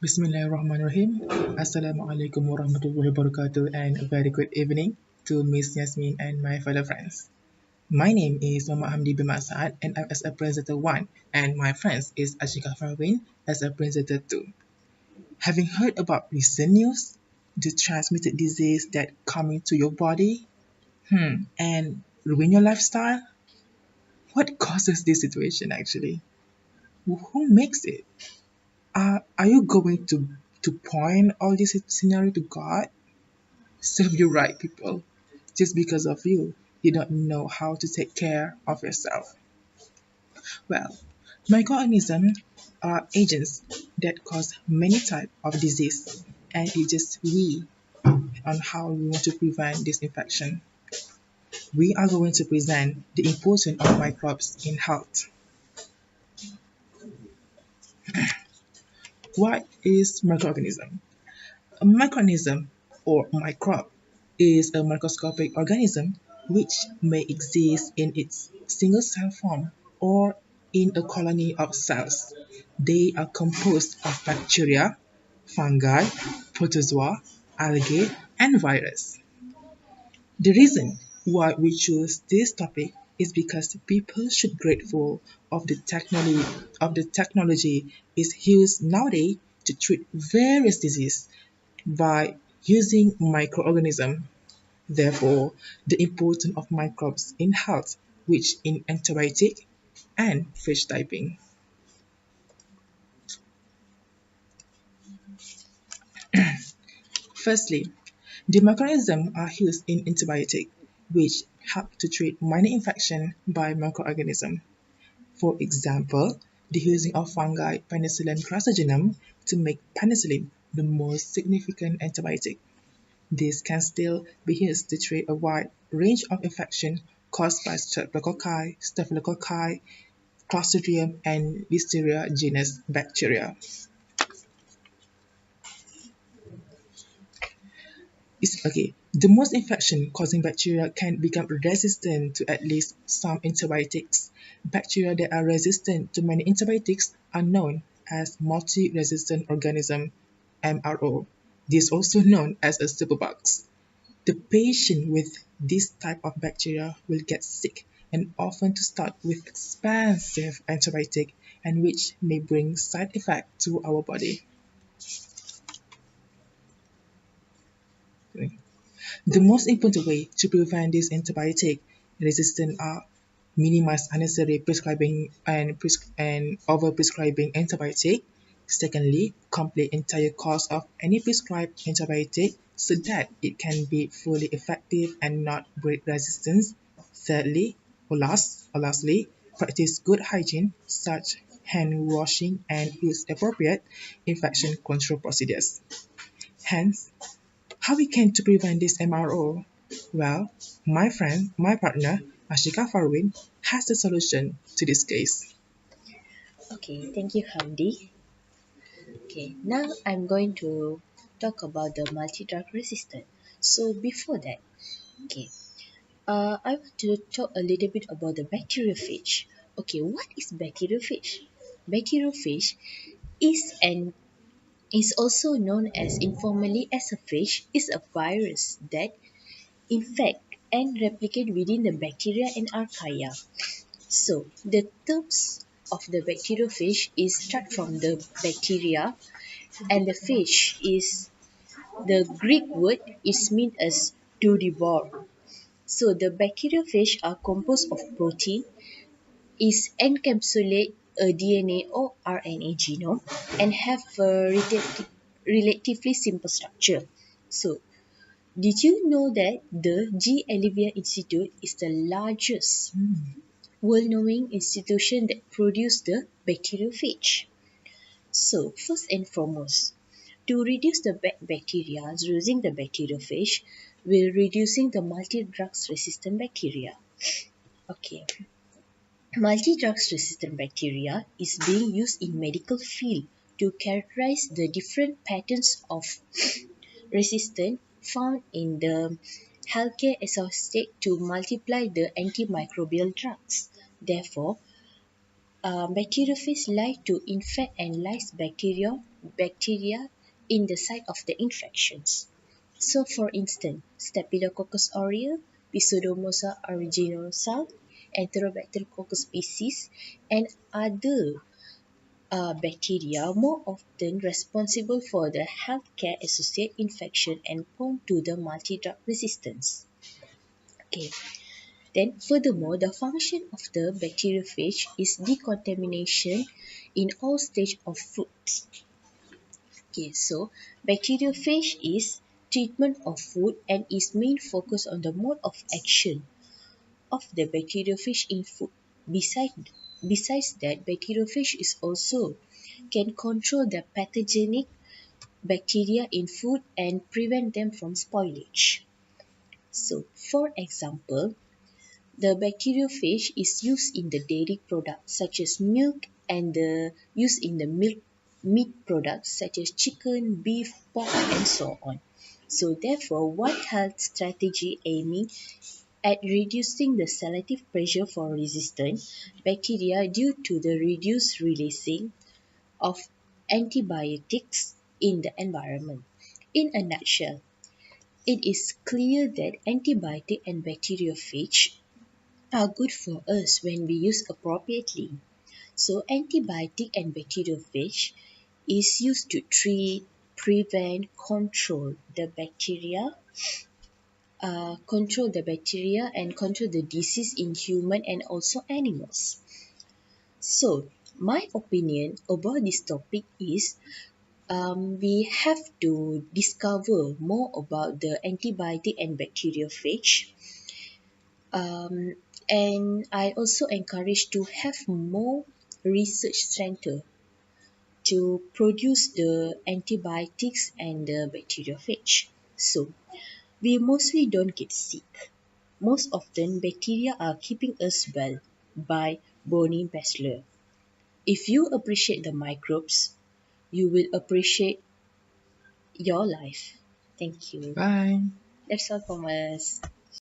Bismillahirrahmanirrahim. Assalamualaikum warahmatullahi wabarakatuh and a very good evening to Miss Yasmin and my fellow friends. My name is Muhammad Hamdi bin Masad and I'm as a presenter 1 and my friends is Ashika Farwin as a presenter 2. Having heard about recent news, the transmitted disease that come into your body and ruin your lifestyle? What causes this situation actually? Who makes it? Are you going to point all this scenario to God? Serve you right, people. Just because of you don't know how to take care of yourself. Well, microorganisms are agents that cause many types of disease, and it's just we on how we want to prevent this infection. We are going to present the importance of microbes in health. What is microorganism? A microorganism or microbe is a microscopic organism which may exist in its single cell form or in a colony of cells. They are composed of bacteria, fungi, protozoa, algae, and virus. The reason why we choose this topic is because people should grateful of the technology is used nowadays to treat various diseases by using microorganisms. Therefore, the importance of microbes in health, which in antibiotic and fish typing. Firstly, the microorganisms are used in antibiotic, which help to treat minor infection by microorganisms. For example, the using of fungi Penicillium crassagenium to make penicillin the most significant antibiotic. This can still be used to treat a wide range of infections caused by streptococci, staphylococci, Clostridium, and Listeria genus bacteria. The most infection-causing bacteria can become resistant to at least some antibiotics. Bacteria that are resistant to many antibiotics are known as multi-resistant organism (MRO). This is also known as a superbugs. The patient with this type of bacteria will get sick and often to start with expensive antibiotic and which may bring side effects to our body. The most important way to prevent this antibiotic resistance are minimize unnecessary prescribing and over-prescribing antibiotic. Secondly, complete entire course of any prescribed antibiotic so that it can be fully effective and not breed resistance. Thirdly, lastly, practice good hygiene such hand washing and use appropriate infection control procedures. Hence, how we can to prevent this MRO? Well, my partner, Ashika Farwin, has the solution to this case. Okay, thank you, Hamdi. Okay, now I'm going to talk about the multi-drug resistant. So before that, okay, I want to talk a little bit about the bacteriophage. Okay, what is bacteriophage? Bacteriophage is an is also known as informally as a phage is a virus that infect and replicate within the bacteria and archaea. So the terms of the bacteriophage is start from the bacteria and the phage is the Greek word is mean as to devour. So the bacteriophage are composed of protein, is encapsulate a DNA or RNA genome and have a relatively simple structure. So did you know that the G. Elsevier Institute is the largest world-knowing institution that produce the bacteriophage? So first and foremost, to reduce the bacteria using the bacteriophage, we're reducing the multi-drugs resistant bacteria. Okay, multi-drugs resistant bacteria is being used in medical field to characterize the different patterns of resistance found in the healthcare associated to multiply the antimicrobial drugs. Therefore, Bacteriophage like to infect and lyse bacteria in the site of the infections. So, for instance, Staphylococcus aureus, Pseudomonas aeruginosa, Enterobacter coccus species, and other bacteria more often responsible for the healthcare associated infection and prone to the multi-drug resistance. Okay. Then furthermore, the function of the bacteriophage is decontamination in all stages of foods. Okay, so bacteriophage is treatment of food and is main focus on the mode of action of the bacteriophage in food. Besides that, bacteriophage is also can control the pathogenic bacteria in food and prevent them from spoilage. So, for example, the bacteriophage is used in the dairy products such as milk and used in the meat products such as chicken, beef, pork, and so on. So therefore, one health strategy aiming at reducing the selective pressure for resistant bacteria due to the reduced releasing of antibiotics in the environment. In a nutshell, it is clear that antibiotic and bacteriophage are good for us when we use appropriately. So antibiotic and bacteriophage is used to treat, prevent, control the bacteria and control the disease in human and also animals. So my opinion about this topic is we have to discover more about the antibiotic and bacteriophage, um, and I also encourage to have more research center to produce the antibiotics and the bacteriophage. So we mostly don't get sick. Most often bacteria are keeping us well by Bonnie Bachelor. If you appreciate the microbes, you will appreciate your life. Thank you. Bye. That's all from us.